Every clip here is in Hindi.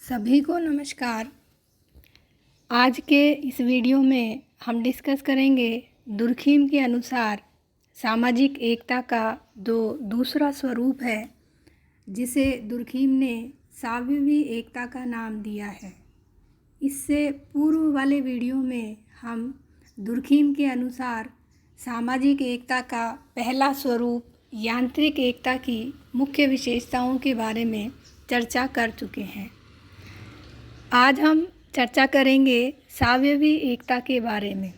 सभी को नमस्कार। आज के इस वीडियो में हम डिस्कस करेंगे दुर्खिम के अनुसार सामाजिक एकता का जो दूसरा स्वरूप है, जिसे दुर्खिम ने सावयवी एकता का नाम दिया है। इससे पूर्व वाले वीडियो में हम दुर्खिम के अनुसार सामाजिक एकता का पहला स्वरूप यांत्रिक एकता की मुख्य विशेषताओं के बारे में चर्चा कर चुके हैं। आज हम चर्चा करेंगे सावयवी एकता के बारे में।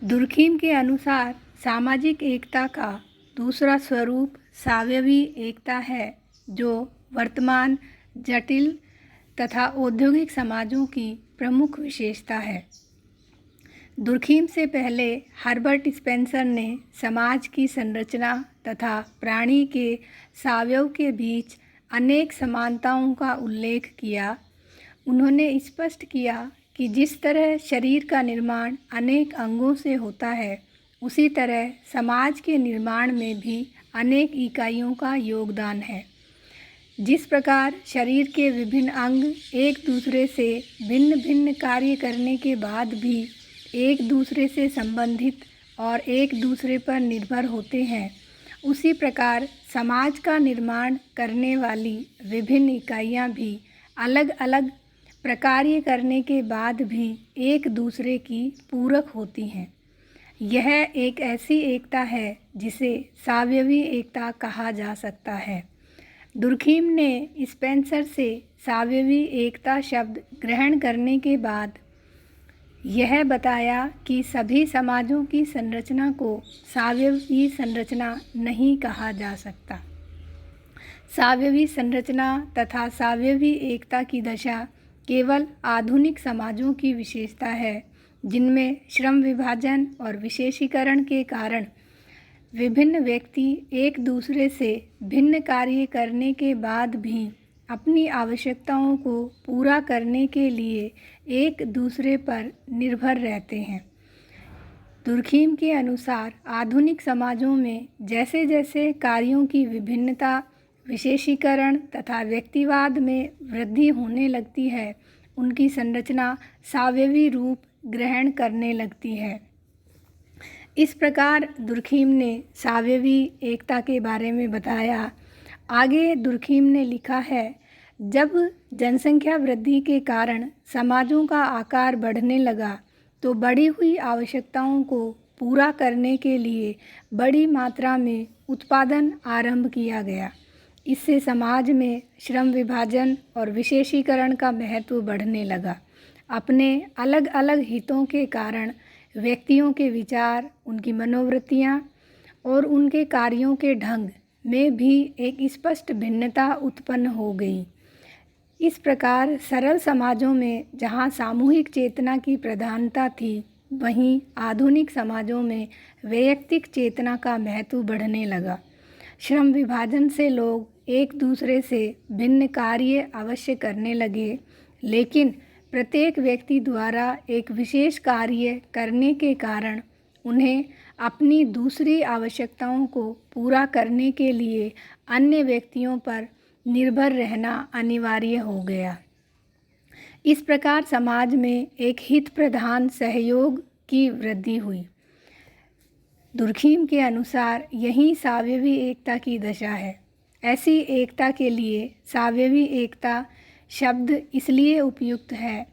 दुर्खिम के अनुसार सामाजिक एकता का दूसरा स्वरूप सावयवी एकता है, जो वर्तमान जटिल तथा औद्योगिक समाजों की प्रमुख विशेषता है। दुर्खिम से पहले हर्बर्ट स्पेंसर ने समाज की संरचना तथा प्राणी के सावयव के बीच अनेक समानताओं का उल्लेख किया। उन्होंने स्पष्ट किया कि जिस तरह शरीर का निर्माण अनेक अंगों से होता है, उसी तरह समाज के निर्माण में भी अनेक इकाइयों का योगदान है। जिस प्रकार शरीर के विभिन्न अंग एक दूसरे से भिन्न भिन्न कार्य करने के बाद भी एक दूसरे से संबंधित और एक दूसरे पर निर्भर होते हैं, उसी प्रकार समाज का निर्माण करने वाली विभिन्न इकाइयाँ भी अलग अलग प्रकार्य करने के बाद भी एक दूसरे की पूरक होती हैं। यह एक ऐसी एकता है जिसे सावयवी एकता कहा जा सकता है। दुर्खिम ने स्पेंसर से सावयवी एकता शब्द ग्रहण करने के बाद यह बताया कि सभी समाजों की संरचना को सावयवी संरचना नहीं कहा जा सकता। सावयवी संरचना तथा सावयवी एकता की दशा केवल आधुनिक समाजों की विशेषता है, जिनमें श्रम विभाजन और विशेषीकरण के कारण विभिन्न व्यक्ति एक दूसरे से भिन्न कार्य करने के बाद भी अपनी आवश्यकताओं को पूरा करने के लिए एक दूसरे पर निर्भर रहते हैं। दुर्खिम के अनुसार आधुनिक समाजों में जैसे जैसे कार्यों की विभिन्नता, विशेषीकरण तथा व्यक्तिवाद में वृद्धि होने लगती है, उनकी संरचना सावयवी रूप ग्रहण करने लगती है। इस प्रकार दुर्खिम ने सावयवी एकता के बारे में बताया। आगे दुर्खिम ने लिखा है, जब जनसंख्या वृद्धि के कारण समाजों का आकार बढ़ने लगा, तो बढ़ी हुई आवश्यकताओं को पूरा करने के लिए बड़ी मात्रा में उत्पादन आरंभ किया गया। इससे समाज में श्रम विभाजन और विशेषीकरण का महत्व बढ़ने लगा। अपने अलग अलग हितों के कारण व्यक्तियों के विचार, उनकी मनोवृत्तियाँ और उनके कार्यों के ढंग में भी एक स्पष्ट भिन्नता उत्पन्न हो गई। इस प्रकार सरल समाजों में जहाँ सामूहिक चेतना की प्रधानता थी, वहीं आधुनिक समाजों में वैयक्तिक चेतना का महत्व बढ़ने लगा। श्रम विभाजन से लोग एक दूसरे से भिन्न कार्य अवश्य करने लगे, लेकिन प्रत्येक व्यक्ति द्वारा एक विशेष कार्य करने के कारण उन्हें अपनी दूसरी आवश्यकताओं को पूरा करने के लिए अन्य व्यक्तियों पर निर्भर रहना अनिवार्य हो गया। इस प्रकार समाज में एक हित प्रधान सहयोग की वृद्धि हुई। दुर्खिम के अनुसार यही सावयवी एकता की दशा है। ऐसी एकता के लिए सावयवी एकता शब्द इसलिए उपयुक्त है,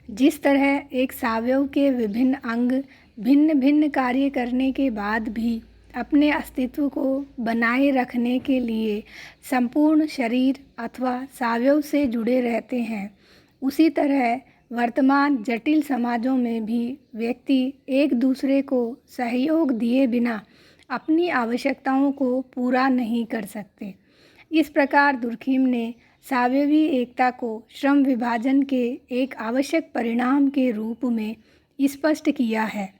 जिस तरह एक सावयव के विभिन्न अंग भिन्न भिन्न कार्य करने के बाद भी अपने अस्तित्व को बनाए रखने के लिए संपूर्ण शरीर अथवा सावयव से जुड़े रहते हैं, उसी तरह वर्तमान जटिल समाजों में भी व्यक्ति एक दूसरे को सहयोग दिए बिना अपनी आवश्यकताओं को पूरा नहीं कर सकते। इस प्रकार दुर्खिम ने सावयवी एकता को श्रम विभाजन के एक आवश्यक परिणाम के रूप में स्पष्ट किया है।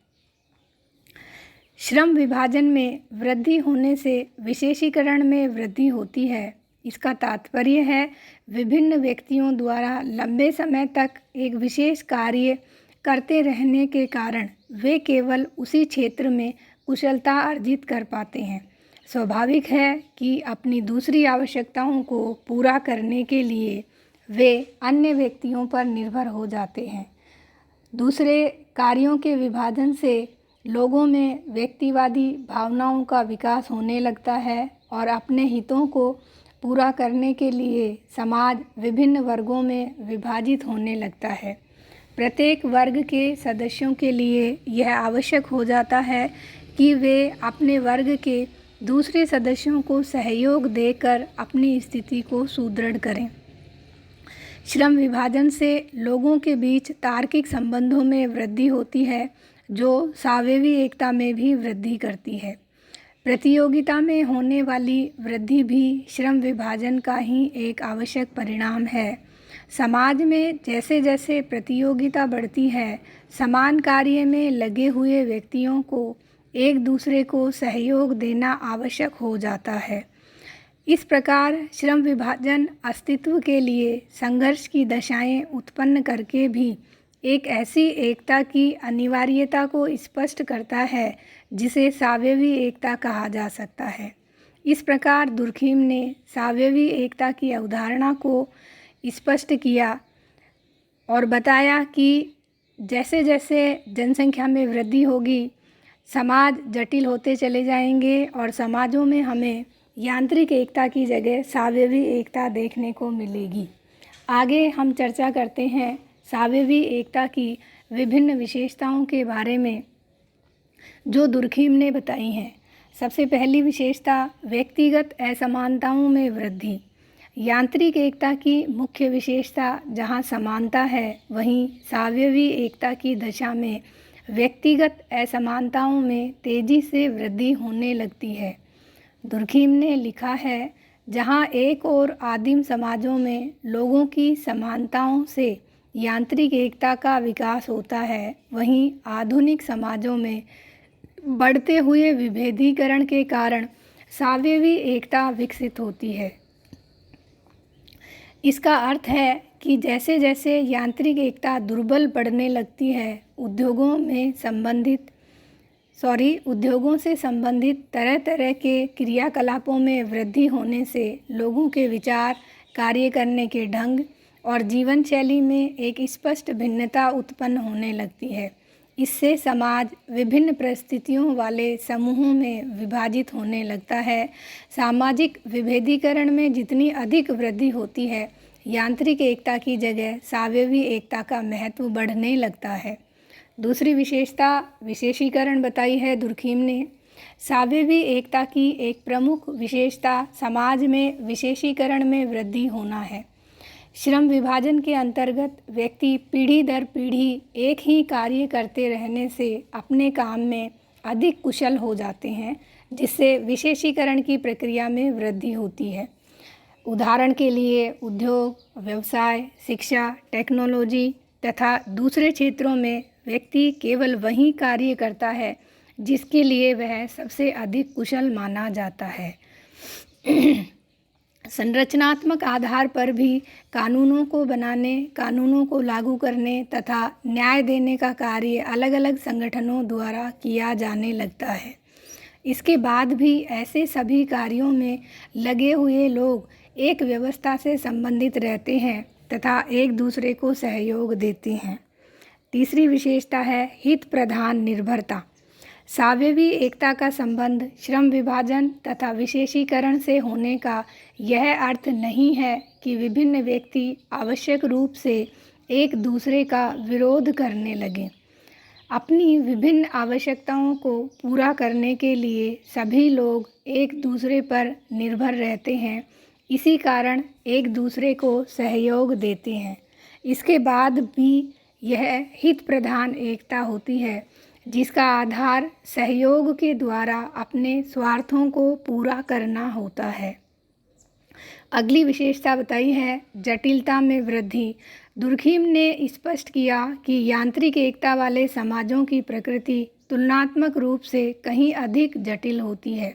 श्रम विभाजन में वृद्धि होने से विशेषीकरण में वृद्धि होती है। इसका तात्पर्य है, विभिन्न व्यक्तियों द्वारा लंबे समय तक एक विशेष कार्य करते रहने के कारण वे केवल उसी क्षेत्र में कुशलता अर्जित कर पाते हैं। स्वाभाविक है कि अपनी दूसरी आवश्यकताओं को पूरा करने के लिए वे अन्य व्यक्तियों पर निर्भर हो जाते हैं। दूसरे कार्यों के विभाजन से लोगों में व्यक्तिवादी भावनाओं का विकास होने लगता है और अपने हितों को पूरा करने के लिए समाज विभिन्न वर्गों में विभाजित होने लगता है। प्रत्येक वर्ग के सदस्यों के लिए यह आवश्यक हो जाता है कि वे अपने वर्ग के दूसरे सदस्यों को सहयोग देकर अपनी स्थिति को सुदृढ़ करें। श्रम विभाजन से लोगों के बीच तार्किक संबंधों में वृद्धि होती है, जो सावेवी एकता में भी वृद्धि करती है। प्रतियोगिता में होने वाली वृद्धि भी श्रम विभाजन का ही एक आवश्यक परिणाम है। समाज में जैसे जैसे प्रतियोगिता बढ़ती है, समान कार्य में लगे हुए व्यक्तियों को एक दूसरे को सहयोग देना आवश्यक हो जाता है। इस प्रकार श्रम विभाजन अस्तित्व के लिए संघर्ष की दशाएं उत्पन्न करके भी एक ऐसी एकता की अनिवार्यता को स्पष्ट करता है जिसे सावेवी एकता कहा जा सकता है। इस प्रकार दुर्खीम ने सावेवी एकता की अवधारणा को स्पष्ट किया और बताया कि जैसे जैसे जनसंख्या में वृद्धि होगी, समाज जटिल होते चले जाएंगे और समाजों में हमें यांत्रिक एकता की जगह सावेवी एकता देखने को मिलेगी। आगे हम चर्चा करते हैं सावेवी एकता की विभिन्न विशेषताओं के बारे में जो दुर्खीम ने बताई हैं। सबसे पहली विशेषता व्यक्तिगत असमानताओं में वृद्धि। यांत्रिक एकता की मुख्य विशेषता जहां समानता है, वहीं सावेवी एकता की दशा में व्यक्तिगत असमानताओं में तेजी से वृद्धि होने लगती है। दुर्खीम ने लिखा है, जहां एक और आदिम समाजों में लोगों की समानताओं से यांत्रिक एकता का विकास होता है, वहीं आधुनिक समाजों में बढ़ते हुए विभेदीकरण के कारण सावेवी एकता विकसित होती है। इसका अर्थ है कि जैसे जैसे यांत्रिक एकता दुर्बल पड़ने लगती है, उद्योगों से संबंधित तरह तरह के क्रियाकलापों में वृद्धि होने से लोगों के विचार, कार्य करने के ढंग और जीवन शैली में एक स्पष्ट भिन्नता उत्पन्न होने लगती है। इससे समाज विभिन्न परिस्थितियों वाले समूहों में विभाजित होने लगता है। सामाजिक विभेदीकरण में जितनी अधिक वृद्धि होती है, यांत्रिक एकता की जगह सावेवी एकता का महत्व बढ़ने लगता है। दूसरी विशेषता विशेषीकरण बताई है दुर्खीम ने। सावेवी एकता की एक प्रमुख विशेषता समाज में विशेषीकरण में वृद्धि होना है। श्रम विभाजन के अंतर्गत व्यक्ति पीढ़ी दर पीढ़ी एक ही कार्य करते रहने से अपने काम में अधिक कुशल हो जाते हैं, जिससे विशेषीकरण की प्रक्रिया में वृद्धि होती है। उदाहरण के लिए उद्योग, व्यवसाय, शिक्षा, टेक्नोलॉजी तथा दूसरे क्षेत्रों में व्यक्ति केवल वही कार्य करता है जिसके लिए वह सबसे अधिक कुशल माना जाता है। संरचनात्मक आधार पर भी कानूनों को बनाने, कानूनों को लागू करने तथा न्याय देने का कार्य अलग अलग संगठनों द्वारा किया जाने लगता है। इसके बाद भी ऐसे सभी कार्यों में लगे हुए लोग एक व्यवस्था से संबंधित रहते हैं तथा एक दूसरे को सहयोग देते हैं। तीसरी विशेषता है हित प्रधान निर्भरता। सावेवी एकता का संबंध श्रम विभाजन तथा विशेषीकरण से होने का यह अर्थ नहीं है कि विभिन्न व्यक्ति आवश्यक रूप से एक दूसरे का विरोध करने लगें। अपनी विभिन्न आवश्यकताओं को पूरा करने के लिए सभी लोग एक दूसरे पर निर्भर रहते हैं, इसी कारण एक दूसरे को सहयोग देते हैं। इसके बाद भी यह हित प्रधान एकता होती है, जिसका आधार सहयोग के द्वारा अपने स्वार्थों को पूरा करना होता है। अगली विशेषता बताई है जटिलता में वृद्धि। दुर्खीम ने स्पष्ट किया कि यांत्रिक एकता वाले समाजों की प्रकृति तुलनात्मक रूप से कहीं अधिक जटिल होती है।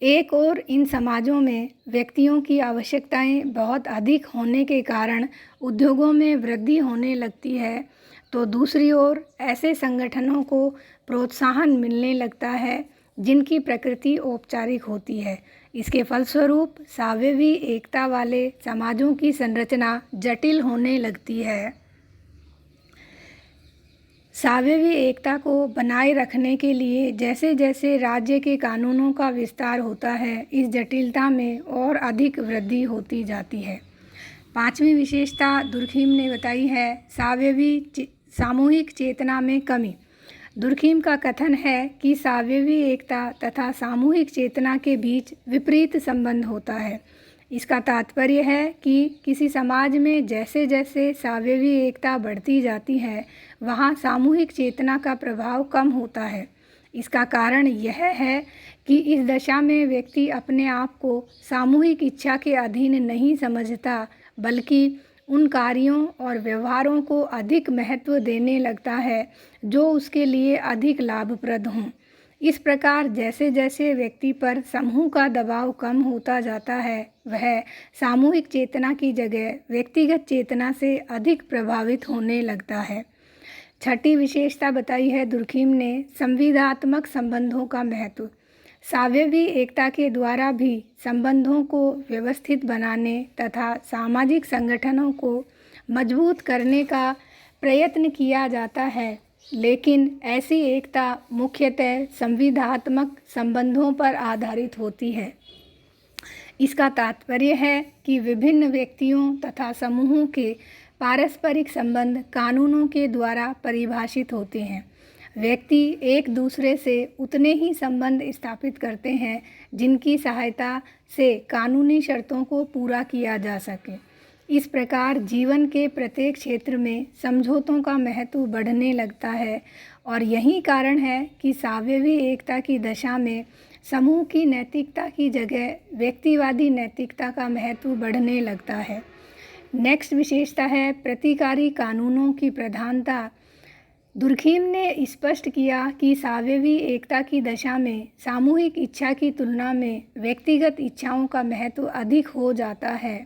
एक और इन समाजों में व्यक्तियों की आवश्यकताएं बहुत अधिक होने के कारण उद्योगों में वृद्धि होने लगती है, तो दूसरी ओर ऐसे संगठनों को प्रोत्साहन मिलने लगता है जिनकी प्रकृति औपचारिक होती है। इसके फलस्वरूप सावयवी एकता वाले समाजों की संरचना जटिल होने लगती है। सावयवी एकता को बनाए रखने के लिए जैसे जैसे राज्य के कानूनों का विस्तार होता है, इस जटिलता में और अधिक वृद्धि होती जाती है। पांचवी विशेषता दुर्खीम ने बताई है सावयवी सामूहिक चेतना में कमी। दुर्खीम का कथन है कि सावयवी एकता तथा सामूहिक चेतना के बीच विपरीत संबंध होता है। इसका तात्पर्य है कि किसी समाज में जैसे जैसे सावयवी एकता बढ़ती जाती है, वहाँ सामूहिक चेतना का प्रभाव कम होता है। इसका कारण यह है कि इस दशा में व्यक्ति अपने आप को सामूहिक इच्छा के अधीन नहीं समझता, बल्कि उन कार्यों और व्यवहारों को अधिक महत्व देने लगता है जो उसके लिए अधिक लाभप्रद हों। इस प्रकार जैसे जैसे व्यक्ति पर समूह का दबाव कम होता जाता है, वह सामूहिक चेतना की जगह व्यक्तिगत चेतना से अधिक प्रभावित होने लगता है। छठी विशेषता बताई है दुर्खीम ने संविदात्मक संबंधों का महत्व। सावयवी एकता के द्वारा भी संबंधों को व्यवस्थित बनाने तथा सामाजिक संगठनों को मजबूत करने का प्रयत्न किया जाता है, लेकिन ऐसी एकता मुख्यतः संविदात्मक संबंधों पर आधारित होती है। इसका तात्पर्य है कि विभिन्न व्यक्तियों तथा समूहों के पारस्परिक संबंध कानूनों के द्वारा परिभाषित होते हैं। व्यक्ति एक दूसरे से उतने ही संबंध स्थापित करते हैं जिनकी सहायता से कानूनी शर्तों को पूरा किया जा सके। इस प्रकार जीवन के प्रत्येक क्षेत्र में समझौतों का महत्व बढ़ने लगता है और यही कारण है कि सावयवी एकता की दशा में समूह की नैतिकता की जगह व्यक्तिवादी नैतिकता का महत्व बढ़ने लगता है। नेक्स्ट विशेषता है प्रतिकारी कानूनों की प्रधानता। दुर्खीम ने स्पष्ट किया कि सावयवी एकता की दशा में सामूहिक इच्छा की तुलना में व्यक्तिगत इच्छाओं का महत्व अधिक हो जाता है,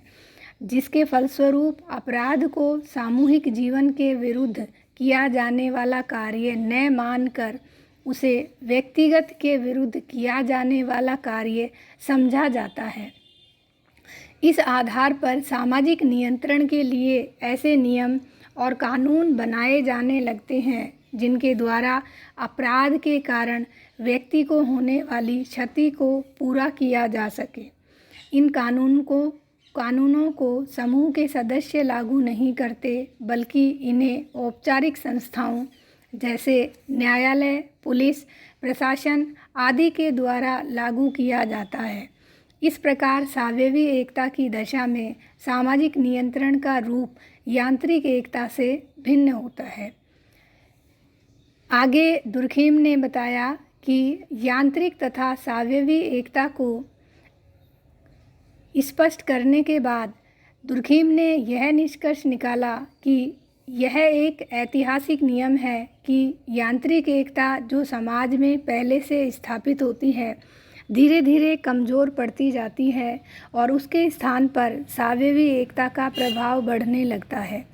जिसके फलस्वरूप अपराध को सामूहिक जीवन के विरुद्ध किया जाने वाला कार्य न मानकर उसे व्यक्तिगत के विरुद्ध किया जाने वाला कार्य समझा जाता है। इस आधार पर सामाजिक नियंत्रण के लिए ऐसे नियम और कानून बनाए जाने लगते हैं जिनके द्वारा अपराध के कारण व्यक्ति को होने वाली क्षति को पूरा किया जा सके। इन कानूनों को समूह के सदस्य लागू नहीं करते, बल्कि इन्हें औपचारिक संस्थाओं जैसे न्यायालय, पुलिस, प्रशासन आदि के द्वारा लागू किया जाता है। इस प्रकार सावयवी एकता की दशा में सामाजिक नियंत्रण का रूप यांत्रिक एकता से भिन्न होता है। आगे दुर्खीम ने बताया कि यांत्रिक तथा सावयवी एकता को स्पष्ट करने के बाद दुर्खीम ने यह निष्कर्ष निकाला कि यह एक ऐतिहासिक नियम है कि यांत्रिक एकता जो समाज में पहले से स्थापित होती है, धीरे धीरे कमज़ोर पड़ती जाती है और उसके स्थान पर सावयवी एकता का प्रभाव बढ़ने लगता है।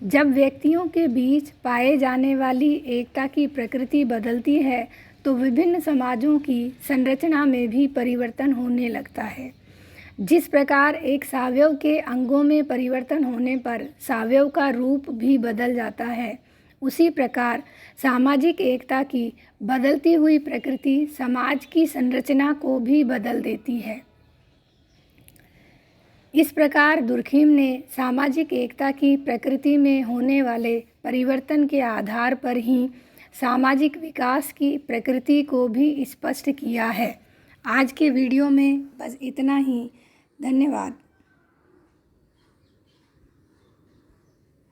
जब व्यक्तियों के बीच पाए जाने वाली एकता की प्रकृति बदलती है, तो विभिन्न समाजों की संरचना में भी परिवर्तन होने लगता है। जिस प्रकार एक सावयव के अंगों में परिवर्तन होने पर सावयव का रूप भी बदल जाता है, उसी प्रकार सामाजिक एकता की बदलती हुई प्रकृति समाज की संरचना को भी बदल देती है। इस प्रकार दुर्खीम ने सामाजिक एकता की प्रकृति में होने वाले परिवर्तन के आधार पर ही सामाजिक विकास की प्रकृति को भी स्पष्ट किया है। आज के वीडियो में बस इतना ही। धन्यवाद।